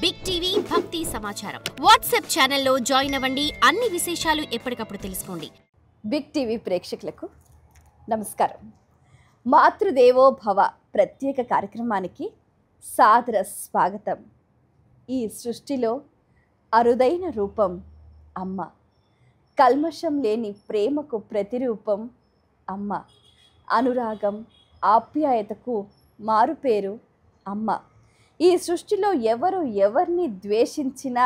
Big TV భక్తి సమాచారం WhatsApp ఛానల్లో జాయిన్ అవ్వండి. అన్ని విశేషాలు ఎప్పటికప్పుడు తెలుసుకోండి. బిగ్ టీవీ ప్రేక్షకులకు నమస్కారం. మాతృదేవో భవ ప్రత్యేక కార్యక్రమానికి సాదర స్వాగతం. ఈ సృష్టిలో అరుదైన రూపం అమ్మ. కల్మషం లేని ప్రేమకు ప్రతిరూపం అమ్మ. అనురాగం, ఆప్యాయతకు మారుపేరు అమ్మ. ఈ సృష్టిలో ఎవరు ఎవరిని ద్వేషించినా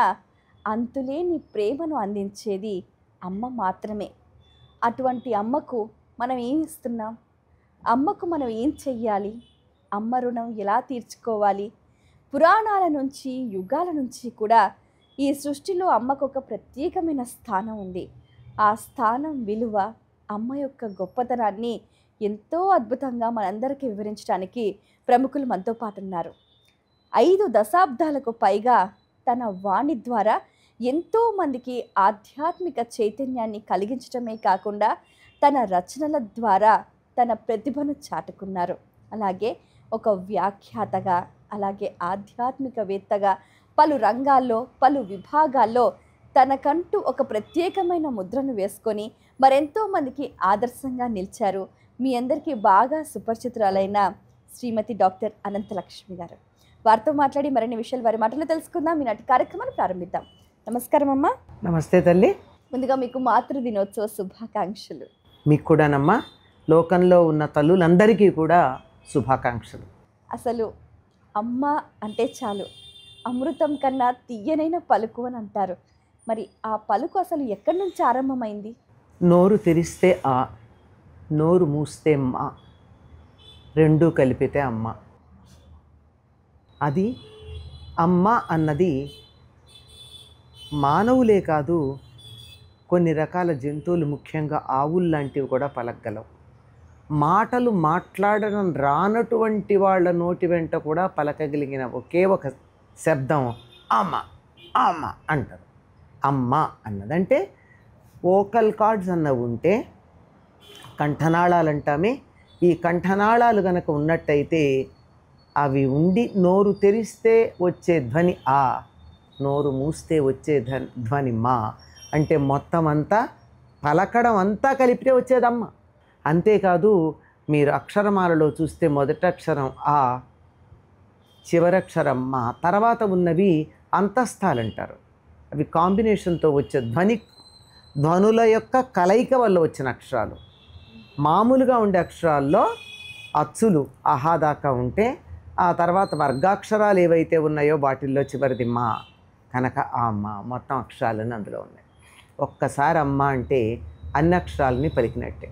అంతులేని ప్రేమను అందించేది అమ్మ మాత్రమే. అటువంటి అమ్మకు మనం ఏమి ఇస్తున్నాం? అమ్మకు మనం ఏం చెయ్యాలి? అమ్మ రుణం ఎలా తీర్చుకోవాలి? పురాణాల నుంచి, యుగాల నుంచి కూడా ఈ సృష్టిలో అమ్మకు ఒక ప్రత్యేకమైన స్థానం ఉంది. ఆ స్థానం విలువ, అమ్మ యొక్క గొప్పతనాన్ని ఎంతో అద్భుతంగా మనందరికీ వివరించడానికి ప్రముఖులు మనతో పాటు ఉన్నారు. 5 దశాబ్దాలకు పైగా తన వాణి ద్వారా ఎంతోమందికి ఆధ్యాత్మిక చైతన్యాన్ని కలిగించడమే కాకుండా తన రచనల ద్వారా తన ప్రతిభను చాటుకున్నారు. అలాగే ఒక వ్యాఖ్యాతగా, అలాగే ఆధ్యాత్మికవేత్తగా పలు రంగాల్లో, పలు విభాగాల్లో తనకంటూ ఒక ప్రత్యేకమైన ముద్రను వేసుకొని మరెంతో మందికి ఆదర్శంగా నిలిచారు. మీ అందరికీ బాగా సుపరిచితురాలైన శ్రీమతి డాక్టర్ అనంతలక్ష్మి గారు. వారితో మాట్లాడి మరిన్ని విషయాలు వారి మాటలు తెలుసుకుందాం. ఈనాటి కార్యక్రమాన్ని ప్రారంభిద్దాం. నమస్కారం అమ్మ. నమస్తే తల్లి. ముందుగా మీకు మాతృదినోత్సవ శుభాకాంక్షలు. మీకు కూడానమ్మా, లోకంలో ఉన్న తల్లులందరికీ కూడా శుభాకాంక్షలు. అసలు అమ్మ అంటే చాలు అమృతం కన్నా తీయనైన పలుకు అని అంటారు. మరి ఆ పలుకు అసలు ఎక్కడి నుంచి ఆరంభమైంది? నోరు తెరిస్తే ఆ, నోరు మూస్తే మా, రెండూ కలిపితే అమ్మ. అది అమ్మ అన్నది మానవులే కాదు, కొన్ని రకాల జంతువులు, ముఖ్యంగా ఆవులు లాంటివి కూడా పలకగలవు. మాటలు మాట్లాడడం రానటువంటి వాళ్ళ నోటి వెంట కూడా పలకగలిగిన ఒకే ఒక శబ్దం అమ్మ. అమ్మ అంటారు. అమ్మ అన్నదంటే వోకల్ కార్డ్స్ అన్నవి ఉంటే కంఠనాళాలు అంటామే. ఈ కంఠనాళాలు కనుక ఉన్నట్టయితే అవి ఉండి నోరు తెరిస్తే వచ్చే ధ్వని ఆ, నోరు మూస్తే వచ్చే ధ్వని మా. అంటే మొత్తం అంతా పలకడం అంతా కలిపితే వచ్చేదమ్మ. అంతేకాదు, మీరు అక్షరమాలలో చూస్తే మొదటి అక్షరం ఆ, చివరక్షరం మా, తర్వాత ఉన్నవి అంతస్థాలు అంటారు. అవి కాంబినేషన్తో వచ్చే ధ్వనుల యొక్క కలయిక వల్ల వచ్చిన అక్షరాలు. మామూలుగా ఉండే అక్షరాల్లో అచ్చులు ఆహా దాకా ఉంటే ఆ తర్వాత వర్గాక్షరాలు ఏవైతే ఉన్నాయో వాటిల్లో చివరిది మా కనుక ఆ అమ్మ. మొత్తం అక్షరాలని అందులో ఉన్నాయి. ఒక్కసారి అమ్మ అంటే అన్ని అక్షరాలని పలికినట్టే.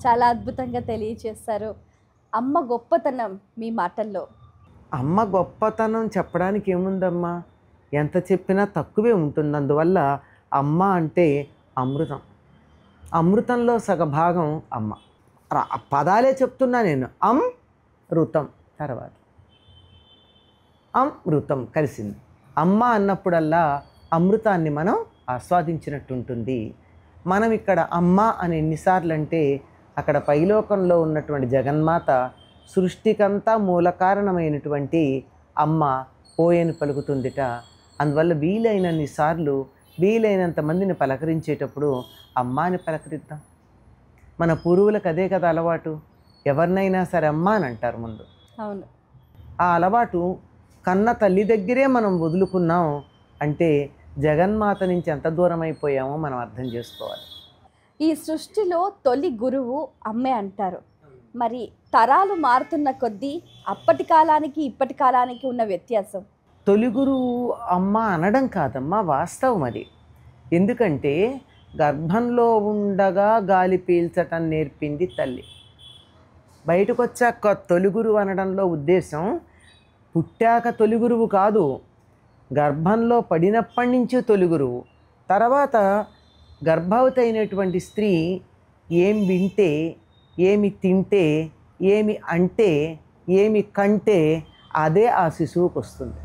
చాలా అద్భుతంగా తెలియజేస్తారు. అమ్మ గొప్పతనం మీ మాటల్లో. అమ్మ గొప్పతనం చెప్పడానికి ఏముందమ్మా, ఎంత చెప్పినా తక్కువే ఉంటుంది. అందువల్ల అమ్మ అంటే అమృతం. అమృతంలో సగభాగం అమ్మ. పదాలే చెప్తున్నా నేను. ఋతం తర్వాత అమృతం కలిసింది. అమ్మ అన్నప్పుడల్లా అమృతాన్ని మనం ఆస్వాదించినట్టు ఉంటుంది. మనం ఇక్కడ అమ్మ అని ఎన్నిసార్లు అంటే అక్కడ పైలోకంలో ఉన్నటువంటి జగన్మాత, సృష్టికంతా మూల కారణమైనటువంటి అమ్మ ఓయని పలుకుతుందిట. అందువల్ల వీలైనన్ని సార్లు, వీలైనంత మందిని పలకరించేటప్పుడు అమ్మ అని పలకరిద్దాం. మన పూర్వులకు అదే కదా అలవాటు. ఎవరినైనా సరే అమ్మ అని అంటారు ముందు. అవును. ఆ అలవాటు కన్న తల్లి దగ్గరే మనం వదులుకున్నాం అంటే జగన్మాత నుంచి ఎంత దూరం అయిపోయామో మనం అర్థం చేసుకోవాలి. ఈ సృష్టిలో తొలి గురువు అమ్మే అంటారు. మరి తరాలు మారుతున్న కొద్దీ అప్పటి కాలానికి ఇప్పటి కాలానికి ఉన్న వ్యత్యాసం? తొలి గురువు అమ్మ అనడం కాదమ్మా, వాస్తవం అది. ఎందుకంటే గర్భంలో ఉండగా గాలి పీల్చటం నేర్పింది తల్లి. బయటకు వచ్చాక తొలి గురువు అనడంలో ఉద్దేశం పుట్టాక తొలి గురువు కాదు, గర్భంలో పడినప్పటి నుంచి తొలి గురువు. తర్వాత గర్భవతి అయినటువంటి స్త్రీ ఏం వింటే, ఏమి తింటే, ఏమి అంటే, ఏమి కంటే అదే ఆ శిశువుకు వస్తుంది.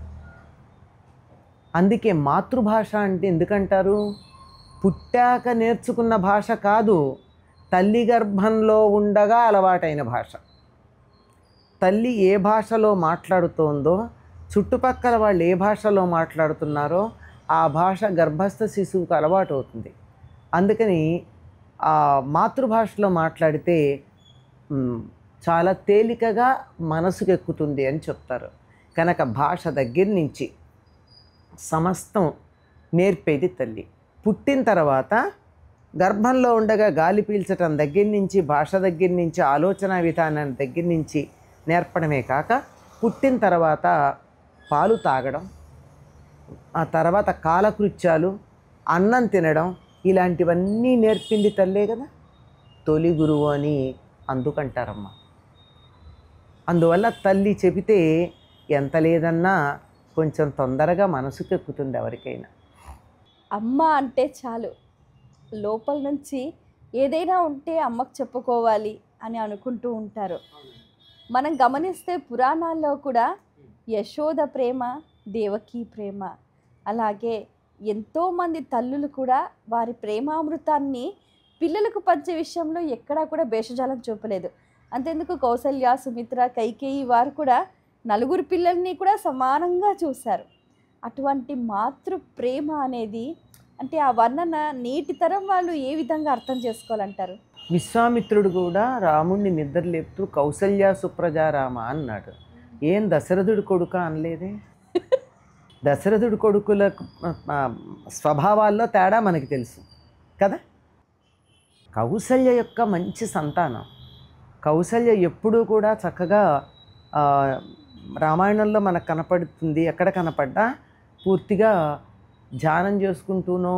అందుకే మాతృభాష అంటే ఎందుకంటారు? పుట్టాక నేర్చుకున్న భాష కాదు, తల్లి గర్భంలో ఉండగా అలవాటైన భాష. తల్లి ఏ భాషలో మాట్లాడుతోందో చుట్టుపక్కల వాళ్ళు ఏ భాషలో మాట్లాడుతున్నారో ఆ భాష గర్భస్థ శిశువుకు అలవాటు అవుతుంది. అందుకని ఆ మాతృభాషలో మాట్లాడితే చాలా తేలికగా మనసుకు ఎక్కుతుంది అని చెప్తారు. కనుక భాష దగ్గర నుంచి సమస్తం నేర్పేది తల్లి. పుట్టిన తర్వాత గర్భంలో ఉండగా గాలి పీల్చటం దగ్గర నుంచి, భాష దగ్గర నుంచి, ఆలోచన విధానం దగ్గర నుంచి నేర్పడమే కాక పుట్టిన తర్వాత పాలు తాగడం, ఆ తర్వాత కాలకృత్యాలు, అన్నం తినడం, ఇలాంటివన్నీ నేర్పింది తల్లే కదా. తొలి గురువు అని అందుకంటారమ్మా. అందువల్ల తల్లి చెబితే ఎంత లేదన్నా కొంచెం తొందరగా మనసుకు ఎక్కుతుంది ఎవరికైనా. అమ్మ అంటే చాలు లోపల నుంచి ఏదైనా ఉంటే అమ్మకు చెప్పుకోవాలి అని అనుకుంటూ ఉంటారు. మనం గమనిస్తే పురాణాల్లో కూడా యశోద ప్రేమ, దేవకీ ప్రేమ, అలాగే ఎంతోమంది తల్లులు కూడా వారి ప్రేమామృతాన్ని పిల్లలకు పంచే విషయంలో ఎక్కడా కూడా భేషజాలం చూపలేదు. అంతెందుకు కౌసల్య, సుమిత్ర, కైకేయి వారు కూడా నలుగురు పిల్లల్ని కూడా సమానంగా చూశారు. అటువంటి మాతృ ప్రేమ అనేది అంటే ఆ వర్ణన నేటి తరం వాళ్ళు ఏ విధంగా అర్థం చేసుకోవాలంటారు? విశ్వామిత్రుడు కూడా రాముణ్ణి నిద్ర లేపుతూ కౌసల్య సుప్రజారామ అన్నాడు. ఏం దశరథుడి కొడుక అనలేదే? దశరథుడి కొడుకుల స్వభావాల్లో తేడా మనకి తెలుసు కదా. కౌసల్య యొక్క మంచి సంతానం. కౌసల్య ఎప్పుడూ కూడా చక్కగా రామాయణంలో మనకు కనపడుతుంది. ఎక్కడ కనపడ్డా పూర్తిగా ధ్యానం చేసుకుంటూనో,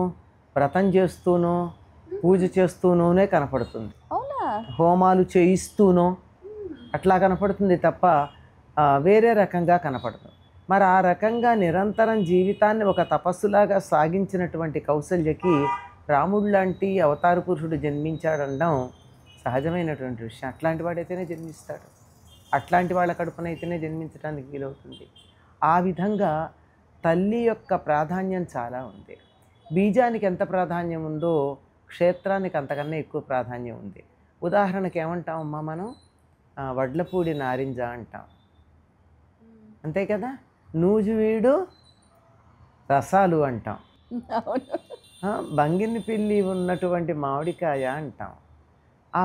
వ్రతం చేస్తూనో, పూజ చేస్తూనోనే కనపడుతుంది. అవునా? హోమాలు చేయిస్తూనో అట్లా కనపడుతుంది తప్ప వేరే రకంగా కనపడదు. మరి ఆ రకంగా నిరంతరం జీవితాన్ని ఒక తపస్సులాగా సాగించినటువంటి కౌసల్యకి రాముడు లాంటి అవతార పురుషుడు జన్మించాడనడం సహజమైనటువంటి విషయం. అట్లాంటి వాడైతేనే జన్మిస్తాడు. అట్లాంటి వాళ్ళ కడుపునైతేనే జన్మించడానికి వీలవుతుంది. ఆ విధంగా తల్లి యొక్క ప్రాధాన్యం చాలా ఉంది. బీజానికి ఎంత ప్రాధాన్యం ఉందో క్షేత్రానికి అంతకన్నా ఎక్కువ ప్రాధాన్యం ఉంది. ఉదాహరణకి ఏమంటామమ్మా మనం? వడ్లపూడి నారింజ అంటాం, అంతే కదా. నూజువీడు రసాలు అంటాం, బంగిని పిల్లి ఉన్నటువంటి మామిడికాయ అంటాం. ఆ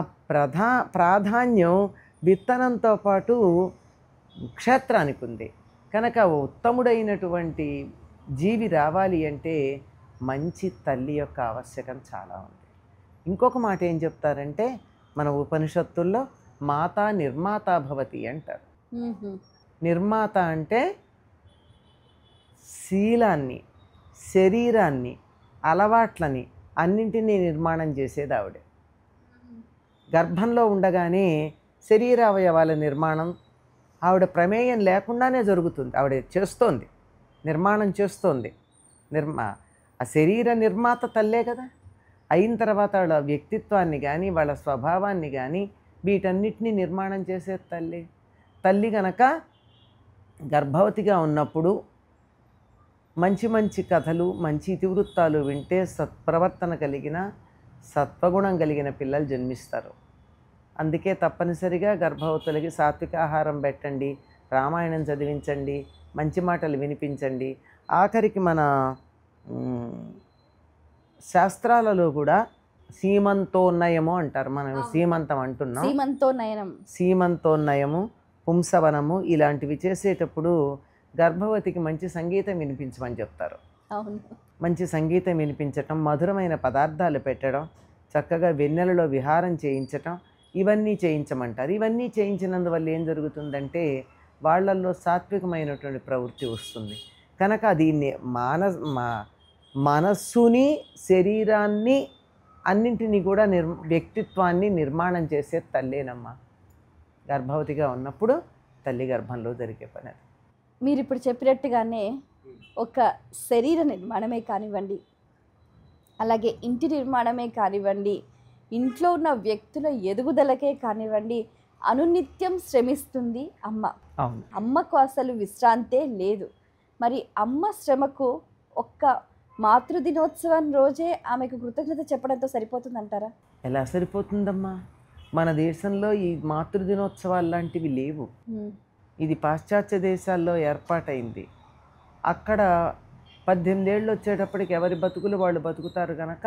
ప్రాధాన్యం విత్తనంతో పాటు క్షేత్రానికి ఉంది. కనుక ఉత్తముడైనటువంటి జీవి రావాలి అంటే మంచి తల్లి యొక్క ఆవశ్యకత చాలా ఉంది. ఇంకొక మాట ఏం చెప్తారంటే మన ఉపనిషత్తుల్లో మాతా నిర్మాత భవతి అంటారు. నిర్మాత అంటే శీలాన్ని, శరీరాన్ని, అలవాట్లని అన్నింటినీ నిర్మాణం చేసేది ఆవిడే. గర్భంలో ఉండగానే శరీర అవయవాల నిర్మాణం ఆవిడ ప్రమేయం లేకుండానే జరుగుతుంది. ఆవిడ చేస్తోంది, నిర్మాణం చేస్తోంది. ఆ శరీర నిర్మాత తల్లే కదా. అయిన తర్వాత వాళ్ళ వ్యక్తిత్వాన్ని కానీ వాళ్ళ స్వభావాన్ని కానీ వీటన్నిటినీ నిర్మాణం చేసేది తల్లి. తల్లి కనుక గర్భవతిగా ఉన్నప్పుడు మంచి మంచి కథలు, మంచి ఇతివృత్తాలు వింటే సత్ప్రవర్తన కలిగిన, సత్వగుణం కలిగిన పిల్లలు జన్మిస్తారు. అందుకే తప్పనిసరిగా గర్భవతులకి సాత్విక ఆహారం పెట్టండి, రామాయణం చదివించండి, మంచి మాటలు వినిపించండి. ఆఖరికి మన శాస్త్రాలలో కూడా సీమంతోన్నయము అంటారు. మనం సీమంతం అంటున్నాం. సీమంతోన్నయము, పుంసవనము ఇలాంటివి చేసేటప్పుడు గర్భవతికి మంచి సంగీతం వినిపించమని చెప్తారు. మంచి సంగీతం వినిపించటం, మధురమైన పదార్థాలు పెట్టడం, చక్కగా వెన్నెలలో విహారం చేయించటం, ఇవన్నీ చేయించమంటారు. ఇవన్నీ చేయించినందువల్ల ఏం జరుగుతుందంటే వాళ్ళల్లో సాత్వికమైనటువంటి ప్రవృత్తి వస్తుంది. కనుక దీన్ని మనస్సుని, శరీరాన్ని, అన్నింటినీ కూడా వ్యక్తిత్వాన్ని నిర్మాణం చేసే తల్లేనమ్మా. గర్భవతిగా ఉన్నప్పుడు తల్లి గర్భంలో జరిగే పని అది. మీరు ఇప్పుడు చెప్పినట్టుగానే ఒక శరీర నిర్మాణమే కానివ్వండి, అలాగే ఇంటి నిర్మాణమే కానివ్వండి, ఇంట్లో ఉన్న వ్యక్తుల ఎదుగుదలకే కానివ్వండి, అనునిత్యం శ్రమిస్తుంది అమ్మ. అవును, అమ్మకు అసలు విశ్రాంతే లేదు. మరి అమ్మ శ్రమకు ఒక్క మాతృదినోత్సవం రోజే ఆమెకు కృతజ్ఞత చెప్పడంతో సరిపోతుందంటారా? ఎలా సరిపోతుందమ్మా? మన దేశంలో ఈ మాతృదినోత్సవాలు లాంటివి లేవు. ఇది పాశ్చాత్య దేశాల్లో ఏర్పాటైంది. అక్కడ 18 ఏళ్ళు వచ్చేటప్పటికి ఎవరి బతుకులు వాళ్ళు బతుకుతారు కనుక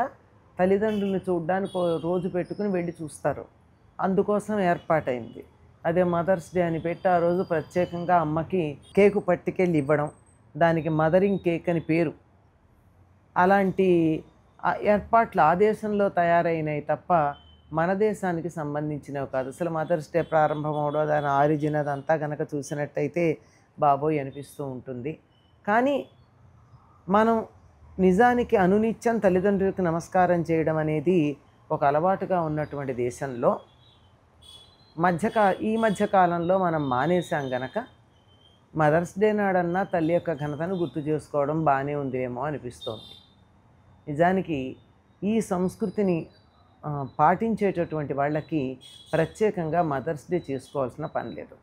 తల్లిదండ్రులను చూడడానికి రోజు పెట్టుకుని వెళ్ళి చూస్తారు. అందుకోసం ఏర్పాటైంది. అదే మదర్స్ డే అని పెట్టి ఆ రోజు ప్రత్యేకంగా అమ్మకి కేకు పట్టుకెళ్ళి ఇవ్వడం, దానికి మదరింగ్ కేక్ అని పేరు. అలాంటి ఏర్పాట్లు ఆ దేశంలో తయారైనవి తప్ప మన దేశానికి సంబంధించినవి కాదు. అసలు మదర్స్ డే ప్రారంభం అవడం, దాని ఆరిజిన్ అదంతా కనుక చూసినట్టయితే బాబోయ్ అనిపిస్తూ ఉంటుంది. కానీ మనం నిజానికి అనునిత్యం తల్లిదండ్రులకు నమస్కారం చేయడం అనేది ఒక అలవాటుగా ఉన్నటువంటి దేశంలో ఈ మధ్యకాలంలో మనం మానేసాం గనక మదర్స్ డే నాడన్నా తల్లి యొక్క ఘనతను గుర్తు చేసుకోవడం బాగానే ఉందేమో అనిపిస్తోంది. నిజానికి ఈ సంస్కృతిని పాటించేటటువంటి వాళ్ళకి ప్రత్యేకంగా మదర్స్ డే చేసుకోవాల్సిన పని లేదు.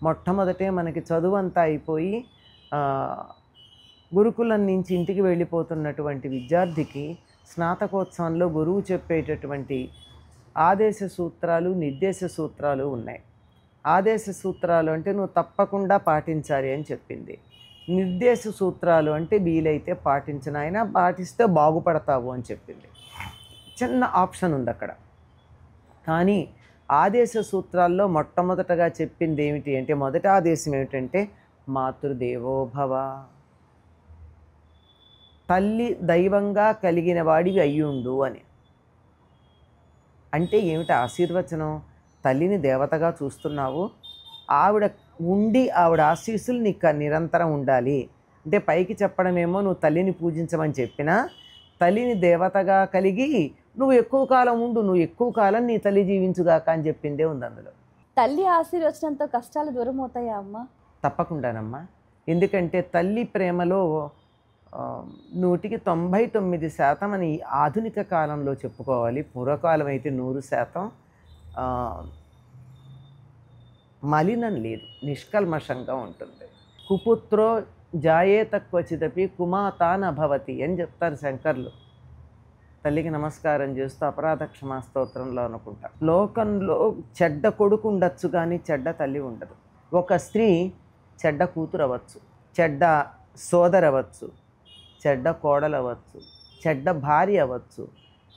మొట్టమొదటే మనకి చదువు అంతా అయిపోయి గురుకులం నుంచి ఇంటికి వెళ్ళిపోతున్నటువంటి విద్యార్థికి స్నాతకోత్సవంలో గురువు చెప్పేటటువంటి ఆదేశ సూత్రాలు, నిర్దేశ సూత్రాలు ఉన్నాయి. ఆదేశ సూత్రాలు అంటే నువ్వు తప్పకుండా పాటించాలి అని చెప్పింది. నిర్దేశ సూత్రాలు అంటే వీలైతే పాటించిన అయినా పాటిస్తే బాగుపడతావు అని చెప్పింది. చిన్న ఆప్షన్ ఉంది అక్కడ. కానీ ఆదేశ సూత్రాల్లో మొట్టమొదటగా చెప్పింది ఏమిటి అంటే, మొదటి ఆదేశం ఏమిటంటే మాతృదేవోభవ, తల్లి దైవంగా కలిగిన వాడివి అయ్యుండు అని. అంటే ఏమిటి ఆశీర్వచనం? తల్లిని దేవతగా చూస్తున్నావు, ఆవిడ ఉండి ఆవిడ ఆశీస్సులు నీకు నిరంతరం ఉండాలి అంటే పైకి చెప్పడమేమో నువ్వు తల్లిని పూజించమని చెప్పినా, తల్లిని దేవతగా కలిగి నువ్వు ఎక్కువ కాలం ఉండు, నువ్వు ఎక్కువ కాలం నీ తల్లి జీవించుగాక అని చెప్పిందే ఉంది అందులో. తల్లి ఆశీర్వచనంతో కష్టాలు దూరం అవుతాయా అమ్మ? తప్పకుండానమ్మా. ఎందుకంటే తల్లి ప్రేమలో 99% అని ఆధునిక కాలంలో చెప్పుకోవాలి. పూర్వకాలం అయితే 100% మలినం లేదు, నిష్కల్మషంగా ఉంటుంది. కుపుత్రో జాయేత క్వచిదపి కుమాతా నభవతి అని చెప్తారు శంకర్లు. తల్లికి నమస్కారం చేస్తూ అపరాధ క్షమా స్తోత్రంలో అనుకుంటా. లోకంలో చెడ్డ కొడుకు ఉండొచ్చు కానీ చెడ్డ తల్లి ఉండదు. ఒక స్త్రీ చెడ్డ కూతురు అవ్వచ్చు, చెడ్డ సోదరు అవ్వచ్చు, చెడ్డ కోడలు అవ్వచ్చు, చెడ్డ భార్య అవ్వచ్చు,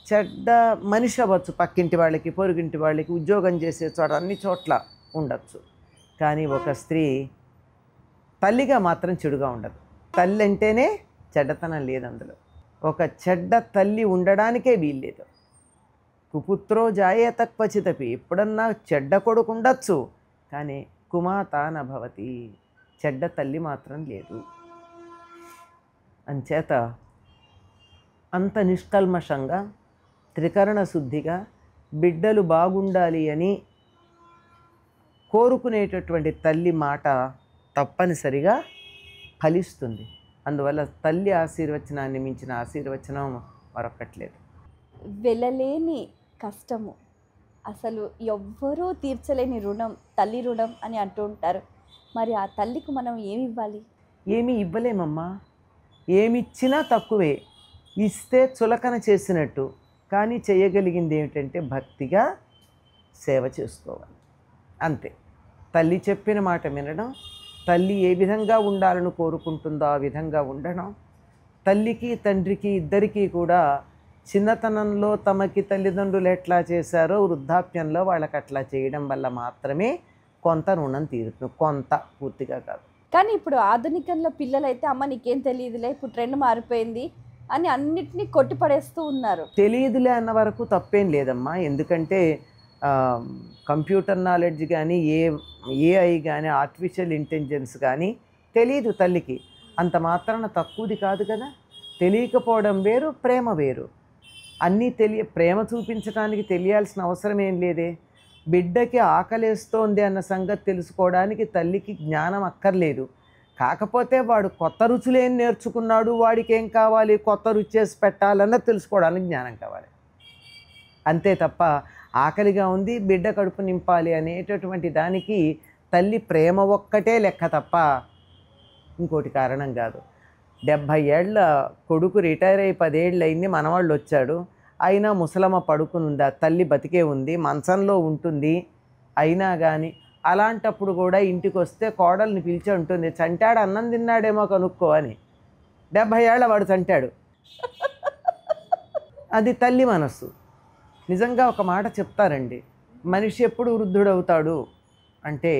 చెడ్డ మనిషి అవ్వచ్చు, పక్కింటి వాళ్ళకి పొరుగింటి వాళ్ళకి ఉద్యోగం చేసే చోట అన్ని చోట్ల ఉండొచ్చు. కానీ ఒక స్త్రీ తల్లిగా మాత్రం చెడుగా ఉండదు. తల్లి అంటేనే చెడ్డతనం లేదు అందులో. ఒక చెడ్డ తల్లి ఉండడానికే వీల్లేదు. కుపుత్రో జాయేత క్వచిదపి, ఎప్పుడన్నా చెడ్డ కొడుకు ఉండొచ్చు కానీ కుమాతా నభవతి, చెడ్డ తల్లి మాత్రం లేదు. అంచేత అంత నిష్కల్మషంగా త్రికరణ శుద్ధిగా బిడ్డలు బాగుండాలి అని కోరుకునేటటువంటి తల్లి మాట తప్పనిసరిగా ఫలిస్తుంది. అందువల్ల తల్లి ఆశీర్వచనాన్ని మించిన ఆశీర్వచనం మరొకట్లేదు. వెళ్ళలేని కష్టము, అసలు ఎవ్వరూ తీర్చలేని రుణం తల్లి రుణం అని అంటూ ఉంటారు. మరి ఆ తల్లికి మనం ఏమి ఇవ్వాలి? ఏమీ ఇవ్వలేమమ్మా. ఏమిచ్చినా తక్కువే, ఇస్తే చులకన చేసినట్టు. కానీ చేయగలిగింది ఏమిటంటే భక్తిగా సేవ చేసుకోవాలి అంతే. తల్లి చెప్పిన మాట వినడం, తల్లి ఏ విధంగా ఉండాలని కోరుకుంటుందో ఆ విధంగా ఉండడం. తల్లికి తండ్రికి ఇద్దరికీ కూడా చిన్నతనంలో తమకి తల్లిదండ్రులు ఎట్లా చేశారో వృద్ధాప్యంలో వాళ్ళకి అట్లా చేయడం వల్ల మాత్రమే కొంత రుణం తీరుతుంది, కొంత, పూర్తిగా కాదు. కానీ ఇప్పుడు ఆధునికంలో పిల్లలైతే అమ్మ నీకేం తెలియదులే, ఇప్పుడు ట్రెండ్ మారిపోయింది అని అన్నిటినీ కొట్టిపడేస్తూ ఉన్నారు. తెలియదులే అన్న వరకు తప్పేం లేదమ్మా. ఎందుకంటే కంప్యూటర్ నాలెడ్జ్ కానీ ఏఐ కానీ ఆర్టిఫిషియల్ ఇంటెలిజెన్స్ కానీ తెలియదు తల్లికి. అంత మాత్రాన తక్కువది కాదు కదా. తెలియకపోవడం వేరు, ప్రేమ వేరు. అన్నీ ప్రేమ చూపించడానికి తెలియాల్సిన అవసరం ఏం లేదే. బిడ్డకి ఆకలేస్తోంది అన్న సంగతి తెలుసుకోవడానికి తల్లికి జ్ఞానం అక్కర్లేదు. కాకపోతే వాడు కొత్త రుచులేం నేర్చుకున్నాడు, వాడికి ఏం కావాలి, కొత్త రుచి చేసి పెట్టాలన్నది తెలుసుకోవడానికి జ్ఞానం కావాలి. అంతే తప్ప ఆకలిగా ఉంది బిడ్డ కడుపు నింపాలి అనేటటువంటి దానికి తల్లి ప్రేమ ఒక్కటే లెక్క తప్ప ఇంకోటి కారణం కాదు. 70 ఏళ్ళ కొడుకు రిటైర్ అయ్యి 10 ఏళ్ళు అయింది, మనవాళ్ళు వచ్చాడు, అయినా ముసలమ్మ పడుకుని ఉంది, తల్లి బతికే ఉంది, మంచంలో ఉంటుంది. అయినా కానీ అలాంటప్పుడు కూడా ఇంటికి వస్తే కోడల్ని పిలిచి ఉంటుంది, చంటాడు అన్నం తిన్నాడేమో కనుక్కో అని. 70 ఏళ్ల వాడు చంటాడు. అది తల్లి మనస్సు. నిజంగా ఒక మాట చెప్తారండి, మనిషి ఎప్పుడు వృద్ధుడవుతాడు అంటే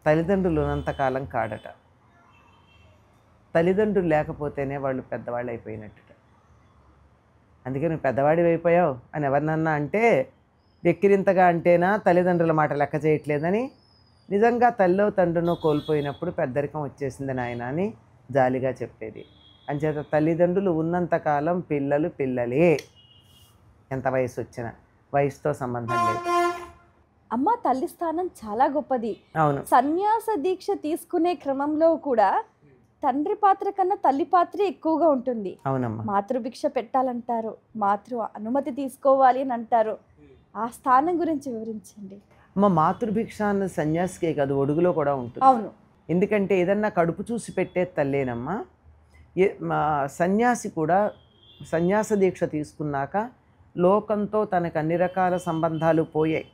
తల్లిదండ్రులు ఉన్నంతకాలం కాడట. తల్లిదండ్రులు లేకపోతేనే వాళ్ళు పెద్దవాళ్ళు అయిపోయినట్టు. అందుకే నువ్వు పెద్దవాడివి అయిపోయావు అని ఎవరినన్నా అంటే వెక్కిరింతగా అంటేనా తల్లిదండ్రుల మాట లెక్క చేయట్లేదని, నిజంగా తల్లో తండ్రినో కోల్పోయినప్పుడు పెద్దరికం వచ్చేసింది నాయన అని జాలిగా చెప్పేది. అంచేత తల్లిదండ్రులు ఉన్నంతకాలం పిల్లలు పిల్లలే, ఎంత వయసు వచ్చినా. వయసుతో సంబంధం లేదు. అమ్మ తల్లి స్థానం చాలా గొప్పది. అవును. సన్యాస దీక్ష తీసుకునే క్రమంలో కూడా తండ్రి పాత్ర కన్నా తల్లి పాత్ర ఎక్కువగా ఉంటుంది. అవునమ్మా. మాతృభిక్ష పెట్టాలంటారు, మాతృ అనుమతి తీసుకోవాలి అని అంటారు. ఆ స్థానం గురించి వివరించండి. మా మాతృభిక్ష అన్న సన్యాసికే కాదు, ఒడుగులో కూడా ఉంటుంది. అవును. ఎందుకంటే ఏదన్నా కడుపు చూసి పెట్టే తల్లేనమ్మా. మా సన్యాసి కూడా సన్యాస దీక్ష తీసుకున్నాక లోకంతో తనకు అన్ని రకాల సంబంధాలు పోయాయి.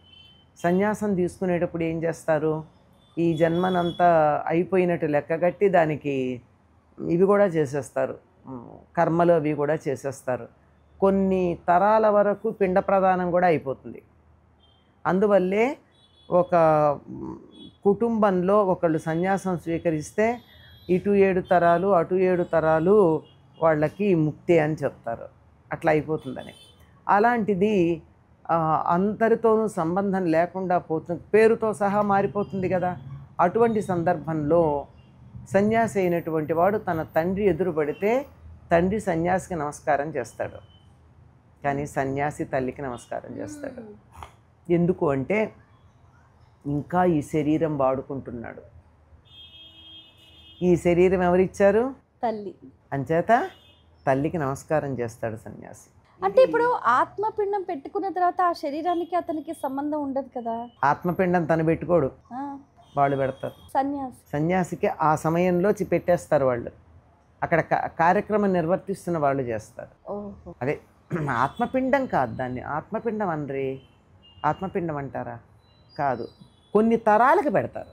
సన్యాసం తీసుకునేటప్పుడు ఏం చేస్తారు, ఈ జన్మనంతా అయిపోయినట్టు లెక్కగట్టి దానికి ఇవి కూడా చేసేస్తారు, కర్మలు అవి కూడా చేసేస్తారు. కొన్ని తరాల వరకు పిండ ప్రదానం కూడా అయిపోతుంది. అందువల్లే ఒక కుటుంబంలో ఒకళ్ళు సన్యాసం స్వీకరిస్తే ఇటు 7 తరాలు అటు 7 తరాలు వాళ్ళకి ముక్తి అని చెప్తారు. అట్లా అయిపోతుందని. అలాంటిది అందరితోనూ సంబంధం లేకుండా పోతుంది, పేరుతో సహా మారిపోతుంది కదా. అటువంటి సందర్భంలో సన్యాసి అయినటువంటి వాడు తన తండ్రి ఎదురుపడితే తండ్రి సన్యాసికి నమస్కారం చేస్తాడు, కానీ సన్యాసి తల్లికి నమస్కారం చేస్తాడు. ఎందుకు అంటే ఇంకా ఈ శరీరం వాడుకుంటున్నాడు. ఈ శరీరం ఎవరిచ్చారు? తల్లి. అంచేత తల్లికి నమస్కారం చేస్తాడు సన్యాసి. అంటే ఇప్పుడు ఆత్మపిండం పెట్టుకున్న తర్వాత ఆ శరీరానికి అతనికి సంబంధం ఉండదు కదా. ఆత్మపిండం తను పెట్టుకోడు, వాళ్ళు పెడతారు. సన్యాసికి ఆ సమయంలో పెట్టేస్తారు వాళ్ళు. అక్కడ కార్యక్రమం నిర్వర్తిస్తున్న వాళ్ళు చేస్తారు. అదే ఆత్మపిండం కాదు, దాన్ని ఆత్మపిండం అనరే. ఆత్మపిండం అంటారా? కాదు, కొన్ని తరాలకి పెడతారు,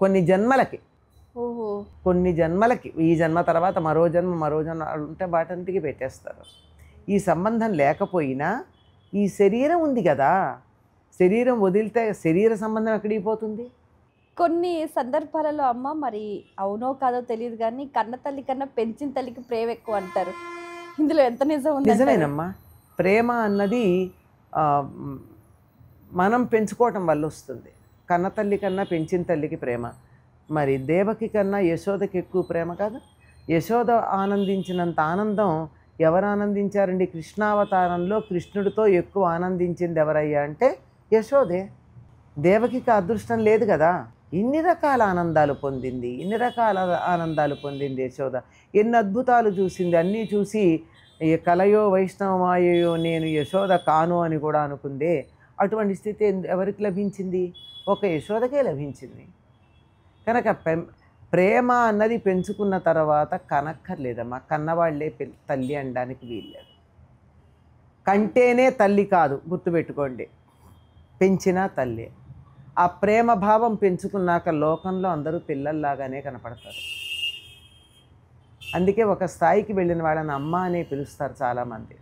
కొన్ని జన్మలకి. కొన్ని జన్మలకి, ఈ జన్మ తర్వాత మరో జన్మ ఉంటే వాటంటికి పెట్టేస్తారు. ఈ సంబంధం లేకపోయినా ఈ శరీరం ఉంది కదా, శరీరం వదిలితే శరీర సంబంధం ఎక్కడికి పోతుంది? కొన్ని సందర్భాలలో అమ్మ, మరి అవునో కాదో తెలియదు కానీ కన్న తల్లి కన్నా పెంచిన తల్లికి ప్రేమ ఎక్కువ అంటారు. ఇందులో ఎంత నిజం ఉంది? నిజమేనమ్మా. ప్రేమ అన్నది మనం పెంచుకోవటం వల్ల వస్తుంది. కన్న తల్లి కన్నా పెంచిన తల్లికి ప్రేమ. మరి దేవకి కన్నా యశోదకి ఎక్కువ ప్రేమ కాదు? యశోద ఆనందించినంత ఆనందం ఎవరు ఆనందించారండి? కృష్ణావతారంలో కృష్ణుడితో ఎక్కువ ఆనందించింది ఎవరయ్యా అంటే యశోదే. దేవకికి అదృష్టం లేదు కదా. ఇన్ని రకాల ఆనందాలు పొందింది, ఇన్ని రకాల ఆనందాలు పొందింది యశోద. ఎన్ని అద్భుతాలు చూసింది. అన్నీ చూసి కలయో వైష్ణవమాయో నేను యశోద కాను అని కూడా అనుకుందే. అటువంటి స్థితి ఎవరికి లభించింది? ఒక యశోదకే లభించింది. కనుక ప్రేమ అన్నది పెంచుకున్న తర్వాత కనక్కర్లేదమ్మా. కన్నవాళ్లే తల్లి అనడానికి వీల్లేదు. కంటేనే తల్లి కాదు, గుర్తుపెట్టుకోండి, పెంచినా తల్లి. ఆ ప్రేమ భావం పెంచుకున్నాక లోకంలో అందరూ పిల్లల్లాగానే కనపడతారు. అందుకే ఒక స్థాయికి వెళ్ళిన వాళ్ళని అమ్మ అనే పిలుస్తారు చాలామంది.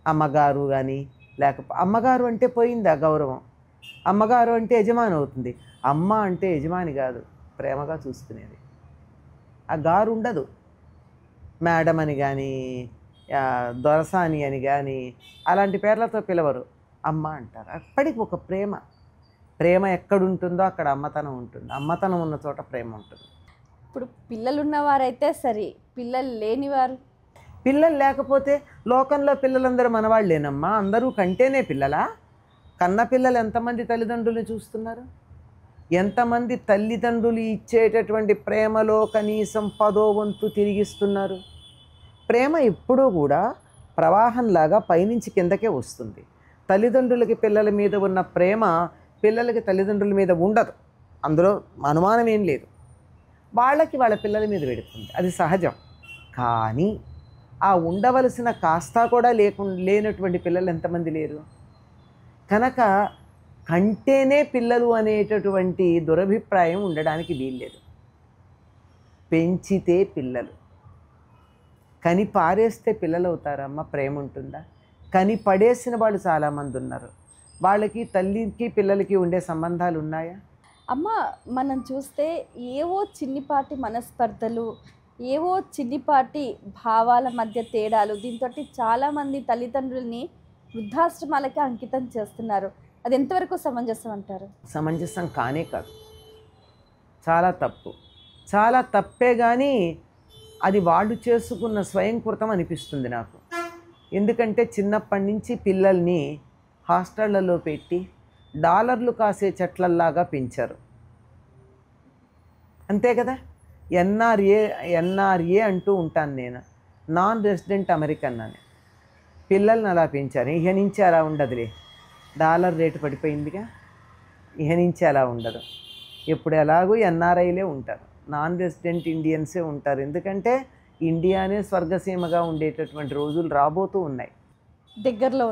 అమ్మగారు కానీ లేకపోతే అమ్మగారు అంటే పోయింది ఆ గౌరవం. అమ్మగారు అంటే యజమాని అవుతుంది. అమ్మ అంటే యజమాని కాదు, ప్రేమగా చూసుకునేది. ఆ గారు ఉండదు. మేడం అని కానీ దొరసాని అని కానీ అలాంటి పేర్లతో పిలవరు, అమ్మ అంటారు. అప్పటికి ఒక ప్రేమ ఎక్కడుంటుందో అక్కడ అమ్మతనం ఉంటుంది. అమ్మతనం ఉన్న చోట ప్రేమ ఉంటుంది. ఇప్పుడు పిల్లలు ఉన్నవారైతే సరే, పిల్లలు లేనివారు? పిల్లలు లేకపోతే లోకంలో పిల్లలందరూ మనవాళ్ళేనమ్మా. అందరూ కంటేనే పిల్లలా? కన్న పిల్లలు ఎంతమంది తల్లిదండ్రులు చూస్తున్నారు? ఎంతమంది తల్లిదండ్రులు ఇచ్చేటటువంటి ప్రేమలో కనీసం 10వ వంతు తిరిగిస్తున్నారు? ప్రేమ ఎప్పుడూ కూడా ప్రవాహంలాగా పైనుంచి కిందకే వస్తుంది. తల్లిదండ్రులకి పిల్లల మీద ఉన్న ప్రేమ పిల్లలకి తల్లిదండ్రుల మీద ఉండదు. అందులో అనుమానం ఏం లేదు. వాళ్ళకి వాళ్ళ పిల్లల మీద పెడుతుంది, అది సహజం. కానీ ఆ ఉండవలసిన కాస్త కూడా లేనటువంటి పిల్లలు ఎంతమంది లేరు? కనుక కంటేనే పిల్లలు అనేటటువంటి దురభిప్రాయం ఉండడానికి వీల్లేదు. పెంచితే పిల్లలు. కని పారేస్తే పిల్లలు అవుతారమ్మ? ప్రేమ ఉంటుందా? కని పడేసిన వాళ్ళు చాలామంది ఉన్నారు. వాళ్ళకి తల్లికి పిల్లలకి ఉండే సంబంధాలు ఉన్నాయా? అమ్మ, మనం చూస్తే ఏవో చిన్నిపాటి మనస్పర్ధలు, ఏవో చిన్నిపాటి భావాల మధ్య తేడాలు, దీంతో చాలామంది తల్లిదండ్రుల్ని వృద్ధాశ్రమాలకి అంకితం చేస్తున్నారు. అది ఎంతవరకు సమంజసం అంటారు? సమంజసం కానే కాదు, చాలా తప్పు. చాలా తప్పే, కానీ అది వాళ్ళు చేసుకున్న స్వయంకృతం అనిపిస్తుంది నాకు. ఎందుకంటే చిన్నప్పటి నుంచి పిల్లల్ని హాస్టళ్లలో పెట్టి డాలర్లు కాసే చెట్లల్లాగా పెంచారు. అంతే కదా. ఎన్ఆర్ఏ అంటూ ఉంటాను నేను, నాన్ రెసిడెంట్ అమెరికన్ అని. పిల్లల్ని అలా పెంచారు. ఇహ నుంచి అలా ఉండదులే, డాలర్ రేటు పడిపోయిందిగా, ఇహ నుంచి అలా ఉండదు. ఎప్పుడు ఎలాగో ఎన్ఆర్ఐలే ఉంటారు, నాన్ రెసిడెంట్ ఇండియన్సే ఉంటారు. ఎందుకంటే ఇండియానే స్వర్గసీమగా ఉండేటటువంటి రోజులు రాబోతూ ఉన్నాయి, దగ్గరలో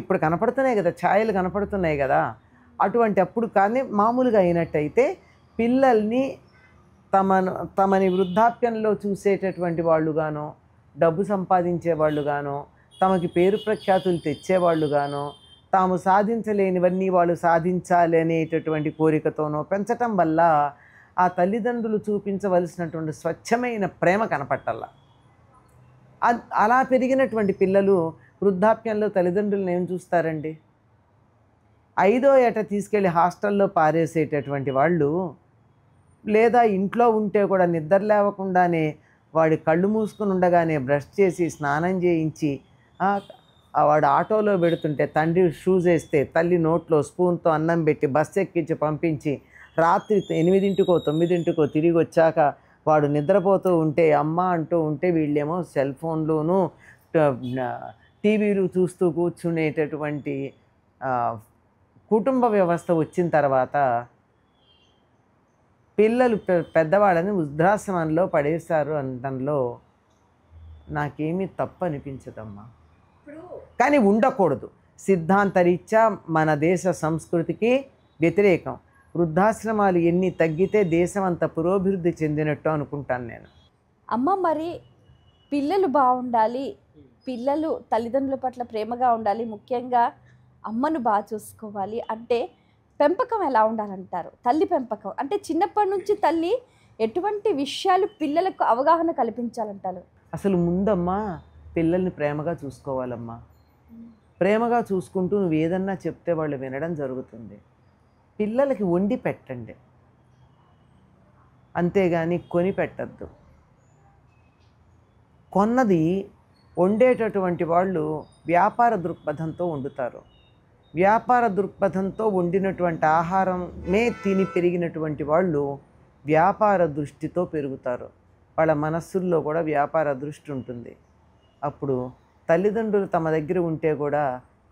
ఇప్పుడు కనపడుతున్నాయి కదా, ఛాయలు కనపడుతున్నాయి కదా. అటువంటి అప్పుడు కానీ మామూలుగా అయినట్టయితే పిల్లల్ని తమని వృద్ధాప్యంలో చూసేటటువంటి వాళ్ళుగానో, డబ్బు సంపాదించేవాళ్ళుగానో, తమకి పేరు ప్రఖ్యాతులు తెచ్చేవాళ్ళుగానో, తాము సాధించలేనివన్నీ వాళ్ళు సాధించాలి అనేటటువంటి కోరికతోనో పెంచటం వల్ల ఆ తల్లిదండ్రులు చూపించవలసినటువంటి స్వచ్ఛమైన ప్రేమ కనపట్టాల. అలా పెరిగినటువంటి పిల్లలు వృద్ధాప్యంలో తల్లిదండ్రులను ఏం చూస్తారండి? 5వ ఏట తీసుకెళ్ళి హాస్టల్లో పారేసేటటువంటి వాళ్ళు, లేదా ఇంట్లో ఉంటే కూడా నిద్ర లేవకుండానే వాడి కళ్ళు మూసుకుని ఉండగానే బ్రష్ చేసి స్నానం చేయించి వాడు ఆటోలో పెడుతుంటే తండ్రి షూస్ వేస్తే తల్లి నోట్లో స్పూన్తో అన్నం పెట్టి బస్సు ఎక్కించి పంపించి రాత్రి 8కో 9కో తిరిగి వచ్చాక వాడు నిద్రపోతూ ఉంటే అమ్మ అంటూ ఉంటే వీళ్ళేమో సెల్ ఫోన్లోనూ టీవీలు చూస్తూ కూర్చునేటటువంటి కుటుంబ వ్యవస్థ వచ్చిన తర్వాత పిల్లలు పెద్దవాళ్ళని వృద్ధాశ్రమంలో పడేశారు అనడంలో నాకేమీ తప్పు అనిపించదమ్మా. కానీ ఉండకూడదు. సిద్ధాంతరీత్యా మన దేశ సంస్కృతికి వ్యతిరేకం. వృద్ధాశ్రమాలు ఎన్ని తగ్గితే దేశం అంత పురోభివృద్ధి చెందినట్టు అనుకుంటాను నేను. అమ్మ, మరి పిల్లలు బాగుండాలి, పిల్లలు తల్లిదండ్రుల పట్ల ప్రేమగా ఉండాలి, ముఖ్యంగా అమ్మను బాగా చూసుకోవాలి అంటే పెంపకం ఎలా ఉండాలంటారు? తల్లి పెంపకం అంటే చిన్నప్పటి నుంచి తల్లి ఎటువంటి విషయాలు పిల్లలకు అవగాహన కల్పించాలంటారు? అసలు ముందమ్మా పిల్లల్ని ప్రేమగా చూసుకోవాలమ్మా. ప్రేమగా చూసుకుంటూ నువ్వు ఏదన్నా చెప్తే వాళ్ళు వినడం జరుగుతుంది. పిల్లలకి వండి పెట్టండి, అంతేగాని కొని పెట్టద్దు. కొన్నది వండేటటువంటి వాళ్ళు వ్యాపార దృక్పథంతో వండుతారు. వ్యాపార దృక్పథంతో వండినటువంటి ఆహారమే తిని పెరిగినటువంటి వాళ్ళు వ్యాపార దృష్టితో పెరుగుతారు. వాళ్ళ మనస్సుల్లో కూడా వ్యాపార దృష్టి ఉంటుంది. అప్పుడు తల్లిదండ్రులు తమ దగ్గర ఉంటే కూడా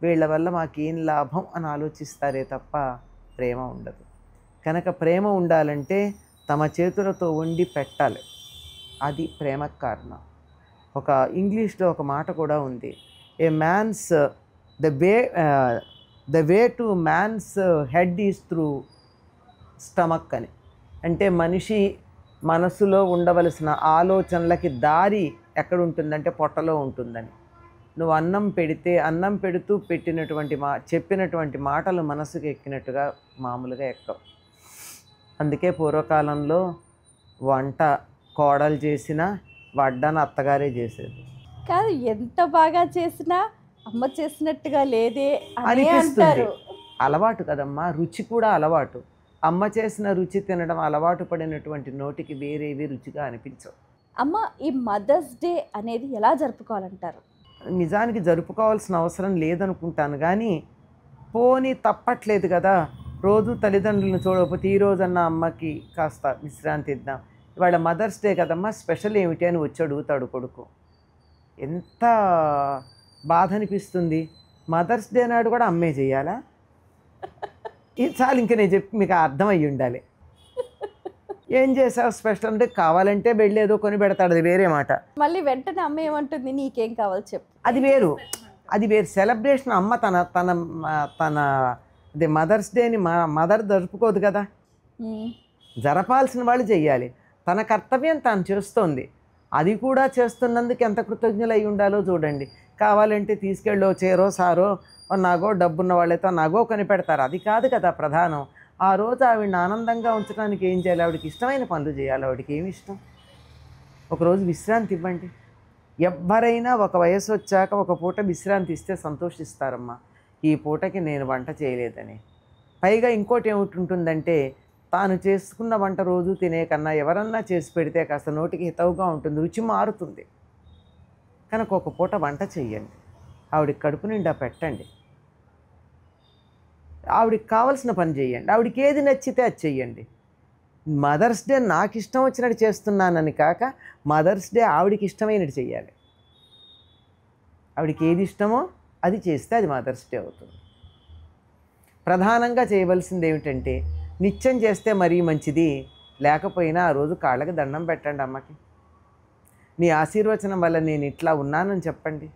వీళ్ళ వల్ల మాకేం లాభం అని ఆలోచిస్తారే తప్ప ప్రేమ ఉండదు. కనుక ప్రేమ ఉండాలంటే తమ చేతులతో వండి పెట్టాలి, అది ప్రేమకు కారణం. ఒక ఇంగ్లీష్లో ఒక మాట కూడా ఉంది, the way to man's head is through stomach అని. అంటే మనిషి మనసులో ఉండవలసిన ఆలోచనలకి దారి ఎక్కడ ఉంటుందంటే పొట్టలో ఉంటుందని. నువ్వు అన్నం పెడుతూ చెప్పినటువంటి మాటలు మనసుకు ఎక్కినట్టుగా మామూలుగా ఎక్కవు. అందుకే పూర్వకాలంలో వంట కోడలు చేసినా వడ్డాను అత్తగారే చేసేది. కాదు, ఎంత బాగా చేసినా అమ్మ చేసినట్టుగా లేదే అనిపిస్తుంది. అలవాటు కదమ్మా, రుచి కూడా అలవాటు. అమ్మ చేసిన రుచి తినడం అలవాటు పడినటువంటి నోటికి వేరేవి రుచిగా అనిపించవు. అమ్మ, ఈ మదర్స్ డే అనేది ఎలా జరుపుకోవాలంటారు? నిజానికి జరుపుకోవాల్సిన అవసరం లేదనుకుంటాను, కానీ పోనీ తప్పట్లేదు కదా. రోజు తల్లిదండ్రులను చూడకపోతే ఈరోజన్నా అమ్మకి కాస్త విశ్రాంతి ఇద్దాం. ఇవాళ మదర్స్ డే కదమ్మా, స్పెషల్ ఏమిటి అని వచ్చి అడుగుతాడు కొడుకు. ఎంత బాధ అనిపిస్తుంది. మదర్స్ డే నాడు కూడా అమ్మే చేయాలా? ఇది చాలు, ఇంక నేను చెప్పి మీకు అర్థమయ్యి ఉండాలి. ఏం చేసావు స్పెషల్ అంటే కావాలంటే వెళ్ళేదో కొని పెడతాడు, అది వేరే మాట. మళ్ళీ వెంటనే అమ్మ ఏమంటుంది, నీకేం కావాలి చెప్పు, అది వేరు. సెలబ్రేషన్ అమ్మ తన ఇది మదర్స్ డేని మా మదర్ జరుపుకోదు కదా, జరపాల్సిన వాళ్ళు చెయ్యాలి. తన కర్తవ్యం తాను చేస్తోంది. అది కూడా చేస్తున్నందుకు ఎంత కృతజ్ఞులు అయి ఉండాలో చూడండి. కావాలంటే తీసుకెళ్ళో చీరో సారో నాగో డబ్బున్న వాళ్ళైతే నాగో కొనిపెడతారు. అది కాదు కదా ప్రధానం. ఆ రోజు ఆవిడని ఆనందంగా ఉంచడానికి ఏం చేయాలి? ఆవిడకి ఇష్టమైన పనులు చేయాలి. ఆవిడకి ఏమి ఇష్టం? ఒకరోజు విశ్రాంతి ఇవ్వండి. ఎవ్వరైనా ఒక వయసు వచ్చాక ఒక పూట విశ్రాంతి ఇస్తే సంతోషిస్తారమ్మా. ఈ పూటకి నేను వంట చేయలేదని. పైగా ఇంకోటి ఏమిటి ఉంటుందంటే, తాను చేసుకున్న వంట రోజు తినే కన్నా ఎవరన్నా చేసి పెడితే కాస్త నోటికి హితవుగా ఉంటుంది, రుచి మారుతుంది. కనుక ఒక పూట వంట చెయ్యండి, ఆవిడకి కడుపు నిండా పెట్టండి, ఆవిడకి కావలసిన పని చేయండి, ఆవిడకి ఏది నచ్చితే అది చెయ్యండి. మదర్స్ డే నాకు ఇష్టం వచ్చినట్టు చేస్తున్నానని కాక మదర్స్ డే ఆవిడకి ఇష్టమైనట్టు చెయ్యాలి. ఆవిడకి ఏది ఇష్టమో అది చేస్తే అది మదర్స్ డే అవుతుంది. ప్రధానంగా చేయవలసింది ఏమిటంటే, నిత్యం చేస్తే మరీ మంచిది, లేకపోయినా ఆ రోజు కాళ్ళకి దండం పెట్టండి అమ్మకి. నీ ఆశీర్వచనం వల్ల నేను ఇట్లా ఉన్నానని చెప్పండి.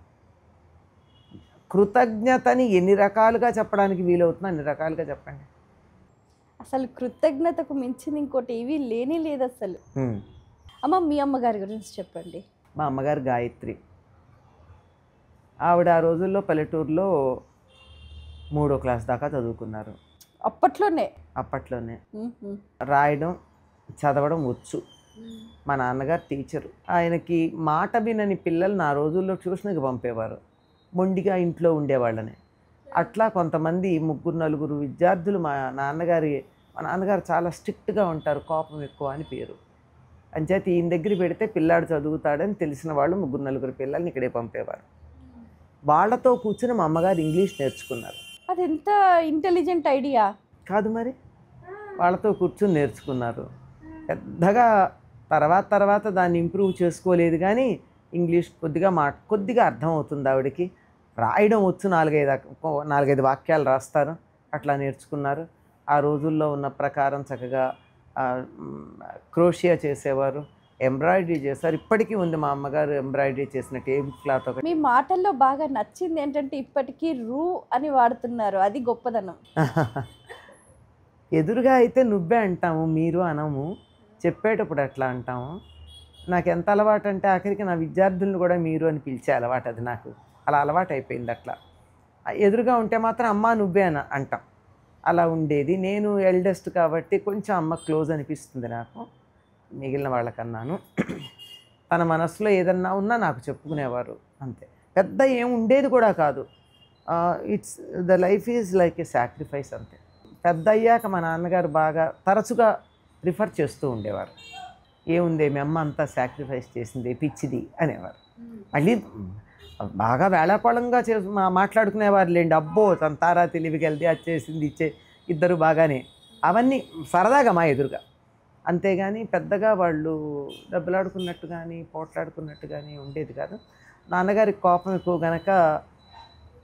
కృతజ్ఞతని ఎన్ని రకాలుగా చెప్పడానికి వీలవుతుందో అన్ని రకాలుగా చెప్పండి. అసలు కృతజ్ఞతకు మించింది ఇంకోటి ఏవీ లేనే లేదు అసలు. అమ్మ, మీ అమ్మగారి గురించి చెప్పండి. మా అమ్మగారు గాయత్రి. ఆవిడ ఆ రోజుల్లో పల్లెటూరులో 3వ క్లాస్ దాకా చదువుకున్నారు. అప్పట్లోనే రాయడం చదవడం వచ్చు. మా నాన్నగారు టీచరు. ఆయనకి మాట వినని పిల్లలు నా రోజుల్లో ట్యూషన్కి పంపేవారు, మొండిగా ఇంట్లో ఉండేవాళ్ళని. అట్లా కొంతమంది 3-4 విద్యార్థులు మా నాన్నగారు చాలా స్ట్రిక్ట్గా ఉంటారు, కోపం ఎక్కువ అని పేరు. అంచేత ఈయన దగ్గర పెడితే పిల్లాడు చదువుతాడని తెలిసిన వాళ్ళు 3-4 పిల్లల్ని ఇక్కడే పంపేవారు. వాళ్ళతో కూర్చుని మా అమ్మగారు ఇంగ్లీష్ నేర్చుకున్నారు. అది ఎంత ఇంటెలిజెంట్ ఐడియా కాదు మరి. వాళ్ళతో కూర్చుని నేర్చుకున్నారు. పెద్దగా తర్వాత దాన్ని ఇంప్రూవ్ చేసుకోలేదు, కానీ ఇంగ్లీష్ కొద్దిగా అర్థం అవుతుంది ఆవిడకి. రాయడం వచ్చు, 4-5 వాక్యాలు రాస్తారు. అట్లా నేర్చుకున్నారు. ఆ రోజుల్లో ఉన్న ప్రకారం చక్కగా క్రోషియా చేసేవారు, ఎంబ్రాయిడరీ చేశారు. ఇప్పటికీ ఉంది మా అమ్మగారు ఎంబ్రాయిడరీ చేసిన టేబుల్ క్లాత్ ఒకటి. మీ మాటల్లో బాగా నచ్చింది ఏంటంటే ఇప్పటికీ రూ అని వాడుతున్నారు, అది గొప్పదనం. ఎదురుగా అయితే నువ్వే అంటాము, మీరు అనము. చెప్పేటప్పుడు అట్లా అంటాము. నాకు ఎంత అలవాటు అంటే ఆఖరికి నా విద్యార్థులను కూడా మీరు అని పిలిచే అలవాటు. అది నాకు అలా అలవాటు అయిపోయింది. అట్లా ఎదురుగా ఉంటే మాత్రం అమ్మ నువ్వే అంటాం. అలా ఉండేది. నేను ఎల్డెస్ట్ కాబట్టి కొంచెం అమ్మ క్లోజ్ అనిపిస్తుంది నాకు మిగిలిన వాళ్ళకన్నాను. తన మనసులో ఏదన్నా ఉన్నా నాకు చెప్పుకునేవారు, అంతే. పెద్ద ఏం ఉండేది కూడా కాదు. The life is like A sacrifice, అంతే. పెద్ద అయ్యాక మా నాన్నగారు బాగా తరచుగా రిఫర్ చేస్తూ ఉండేవారు. ఏముంది మీ అమ్మ అంతా సాక్రిఫైస్ చేసింది, పిచ్చిది అనేవారు. మళ్ళీ బాగా వేళాకోళంగా మాట్లాడుకునేవారు లేండి. అబ్బో తన తారా తెలివికెళ్తే అది చేసింది ఇద్దరు బాగానే, అవన్నీ సరదాగా మా ఎదురుగా. అంతేగాని పెద్దగా వాళ్ళు దెబ్బలాడుకున్నట్టు కానీ పోట్లాడుకున్నట్టు కానీ ఉండేది కాదు. నాన్నగారికి కోపం ఎక్కువ కనుక,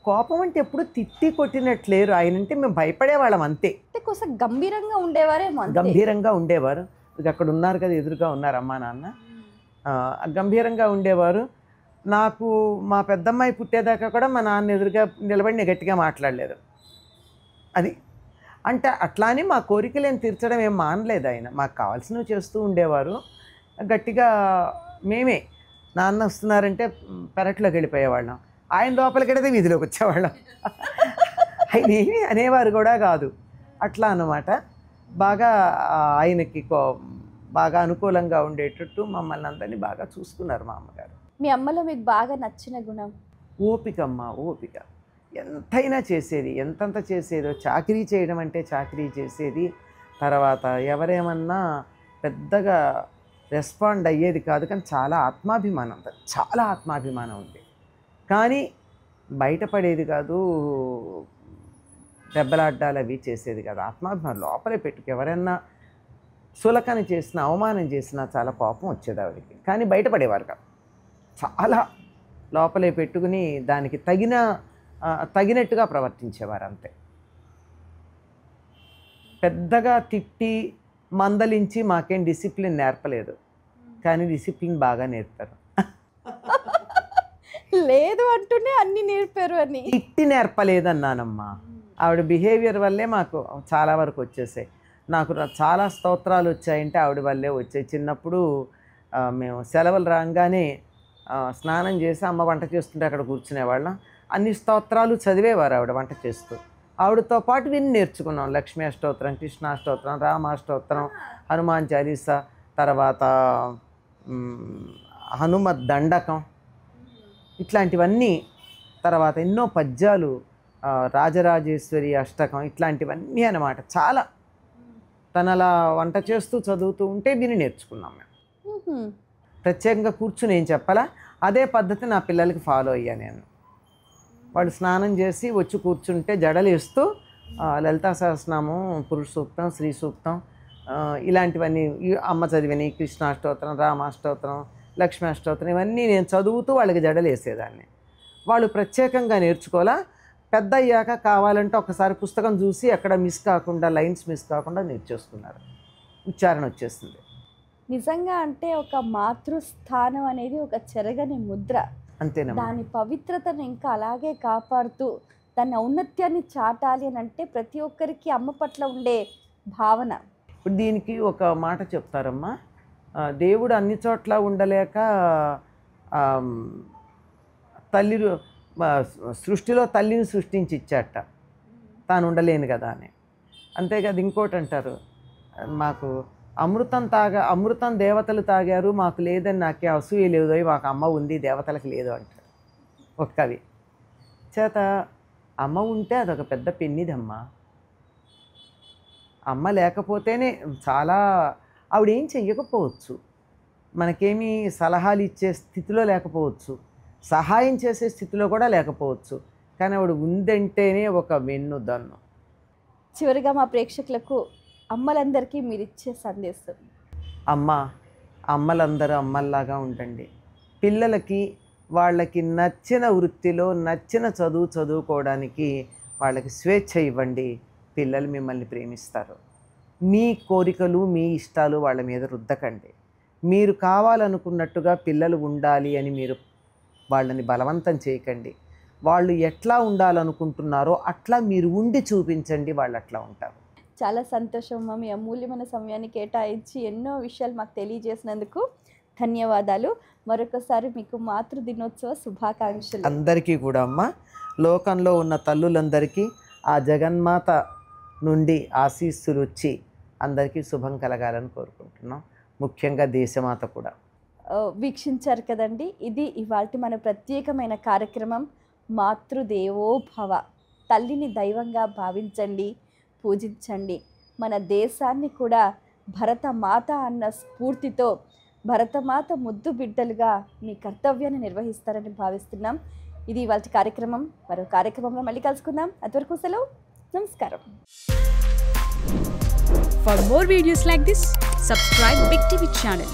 కోపం అంటే ఎప్పుడు తిట్టి కొట్టినట్లేరు ఆయనంటే, మేము భయపడేవాళ్ళం అంతే. కొంచెం గంభీరంగా ఉండేవారేమో. గంభీరంగా ఉండేవారు. ఇక అక్కడ ఉన్నారు కదా, ఎదురుగా ఉన్నారు అమ్మా నాన్న. గంభీరంగా ఉండేవారు. నాకు మా పెద్దమ్మాయి పుట్టేదాకా కూడా మా నాన్న ఎదురుగా నిలబడి నేను గట్టిగా మాట్లాడలేదు. అది అంటే అట్లా అని మా కోరికలేని తీర్చడం ఏం మానలేదు ఆయన. మాకు కావాల్సినవి చేస్తూ ఉండేవారు. గట్టిగా మేమే నాన్న వస్తున్నారంటే పెరట్లోకి వెళ్ళిపోయేవాళ్ళం, ఆయన లోపలికి వెళితే వీధిలోకి వచ్చేవాళ్ళం. ఆయన ఏమీ అనేవారు కూడా కాదు. అట్లా అన్నమాట. బాగా ఆయనకి బాగా అనుకూలంగా ఉండేటట్టు మమ్మల్ని అందరినీ బాగా చూసుకున్నారు మా అమ్మగారు. మీ అమ్మలో మీకు బాగా నచ్చిన గుణం? ఓపిక అమ్మ, ఓపిక. ఎంతైనా చేసేది, ఎంతంత చేసేదో. చాకరీ చేయడం అంటే చాకరీ చేసేది. తర్వాత ఎవరేమన్నా పెద్దగా రెస్పాండ్ అయ్యేది కాదు, కానీ చాలా ఆత్మాభిమానం, చాలా ఆత్మాభిమానం ఉంది. కానీ బయటపడేది కాదు, దెబ్బలాడ్డాలు అవి చేసేది కాదు. ఆత్మాభిమానం లోపలే పెట్టుకు ఎవరైనా సులకన చేసినా అవమానం చేసినా చాలా కోపం వచ్చేది ఆవిడకి, కానీ బయటపడేవారు కాదు. చాలా లోపలే పెట్టుకుని దానికి తగినట్టుగా ప్రవర్తించేవారు, అంతే. పెద్దగా తిట్టి మందలించి మాకేం డిసిప్లిన్ నేర్పలేదు, కానీ డిసిప్లిన్ బాగా నేర్పారు. లేదు అంటూనే అన్ని నేర్పారు అని. తిట్టి నేర్పలేదన్నానమ్మా, ఆవిడ బిహేవియర్ వల్లే మాకు చాలా వరకు వచ్చేసాయి. నాకు చాలా స్తోత్రాలు వచ్చాయంటే ఆవిడ వల్లే వచ్చాయి. చిన్నప్పుడు మేము సెలవులు రాగానే స్నానం చేసి అమ్మ వంట చేస్తుంటే అక్కడ కూర్చునేవాళ్ళం. అన్ని స్తోత్రాలు చదివేవారు ఆవిడ వంట చేస్తూ. ఆవిడతో పాటు విని నేర్చుకున్నాం. లక్ష్మీ అష్టోత్తరం, కృష్ణాష్టోత్తరం, రామాష్టోత్తరం, హనుమాన్ చాలీసా, తర్వాత హనుమత్ దండకం, ఇట్లాంటివన్నీ, తర్వాత ఎన్నో పద్యాలు, రాజరాజేశ్వరి అష్టకం, ఇట్లాంటివన్నీ అన్నమాట. చాలా తనలా వంట చేస్తూ చదువుతూ ఉంటే విని నేర్చుకున్నాం మేము. ప్రత్యేకంగా కూర్చుని ఏం చెప్పాలా, అదే పద్ధతి నా పిల్లలకి ఫాలో అయ్యా నేను. వాళ్ళు స్నానం చేసి వచ్చి కూర్చుంటే జడలు వేస్తూ లలితా సహస్రనామం, పురుష సూక్తం, శ్రీ సూక్తం, ఇలాంటివన్నీ అమ్మ చదివిని, కృష్ణాష్టోత్తరం, రామాష్టోత్తరం, లక్ష్మీ అష్టోత్తరం, ఇవన్నీ నేను చదువుతూ వాళ్ళకి జడలు వేసేదాన్ని. వాళ్ళు ప్రత్యేకంగా నేర్చుకోవాలా. పెద్ద అయ్యాక కావాలంటే ఒకసారి పుస్తకం చూసి ఎక్కడ మిస్ కాకుండా, లైన్స్ మిస్ కాకుండా నేర్చేసుకున్నారు. ఉచ్చారణ వచ్చేస్తుంది. నిజంగా అంటే ఒక మాతృస్థానం అనేది ఒక చెరగని ముద్ర. అంతేనా? దాని పవిత్రతను ఇంకా అలాగే కాపాడుతూ దాని ఔన్నత్యాన్ని చాటాలి అని అంటే ప్రతి ఒక్కరికి అమ్మ పట్ల ఉండే భావన. ఇప్పుడు దీనికి ఒక మాట చెప్తారమ్మా, దేవుడు అన్ని చోట్ల ఉండలేక తల్లి సృష్టిలో తల్లిని సృష్టించి ఇచ్చాట, తాను ఉండలేను కదా అని. అంతేకాదు ఇంకోటి అంటారు, మాకు అమృతం దేవతలు తాగారు, మాకు లేదని నాకే అసూయ లేదు, మాకు అమ్మ ఉంది దేవతలకు లేదు అంటారు ఒక కవి. చేత అమ్మ ఉంటే అదొక పెద్ద పెన్నిదమ్మా. అమ్మ లేకపోతేనే చాలా, ఆవిడేం చెయ్యకపోవచ్చు, మనకేమీ సలహాలు ఇచ్చే స్థితిలో లేకపోవచ్చు, సహాయం చేసే స్థితిలో కూడా లేకపోవచ్చు, కానీ ఆవిడ ఉందంటేనే ఒక వెన్నుదన్ను. చివరిగా మా ప్రేక్షకులకు అమ్మలందరికీ మీరు ఇచ్చే సందేశం. అమ్మలందరూ అమ్మల్లాగా ఉండండి. పిల్లలకి వాళ్ళకి నచ్చిన వృత్తిలో నచ్చిన చదువుకోవడానికి వాళ్ళకి స్వేచ్ఛ ఇవ్వండి. పిల్లలు మిమ్మల్ని ప్రేమిస్తారు. మీ కోరికలు మీ ఇష్టాలు వాళ్ళ మీద రుద్దకండి. మీరు కావాలనుకున్నట్టుగా పిల్లలు ఉండాలి అని మీరు వాళ్ళని బలవంతం చేయకండి. వాళ్ళు ఎట్లా ఉండాలనుకుంటున్నారో అట్లా మీరు ఉండి చూపించండి, వాళ్ళు అట్లా ఉంటారు. చాలా సంతోషం అమ్మ, మీ అమూల్యమైన సమయాన్ని కేటాయించి ఎన్నో విషయాలు మాకు తెలియజేసినందుకు ధన్యవాదాలు. మరొకసారి మీకు మాతృ దినోత్సవ శుభాకాంక్షలు. అందరికీ కూడా అమ్మ, లోకంలో ఉన్న తల్లులందరికీ ఆ జగన్మాత నుండి ఆశీస్సులు వచ్చి అందరికీ శుభం కలగాలని కోరుకుంటున్నాం. ముఖ్యంగా దేశమాత కూడా. వీక్షించారు కదండి, ఇది ఇవాల్టి మన ప్రత్యేకమైన కార్యక్రమం మాతృదేవో భవ. తల్లిని దైవంగా భావించండి, పూజించండి. మన దేశాన్ని కూడా భరతమాత అన్న స్ఫూర్తితో భరతమాత ముద్దు బిడ్డలుగా మీ కర్తవ్యాన్ని నిర్వహిస్తారని భావిస్తున్నాం. ఇది ఇవాల్టి కార్యక్రమం. మరో కార్యక్రమంలో మళ్ళీ కలుసుకుందాం. అంతవరకు సెలవు. నమస్కారం. For more videos like this, subscribe Big TV channel.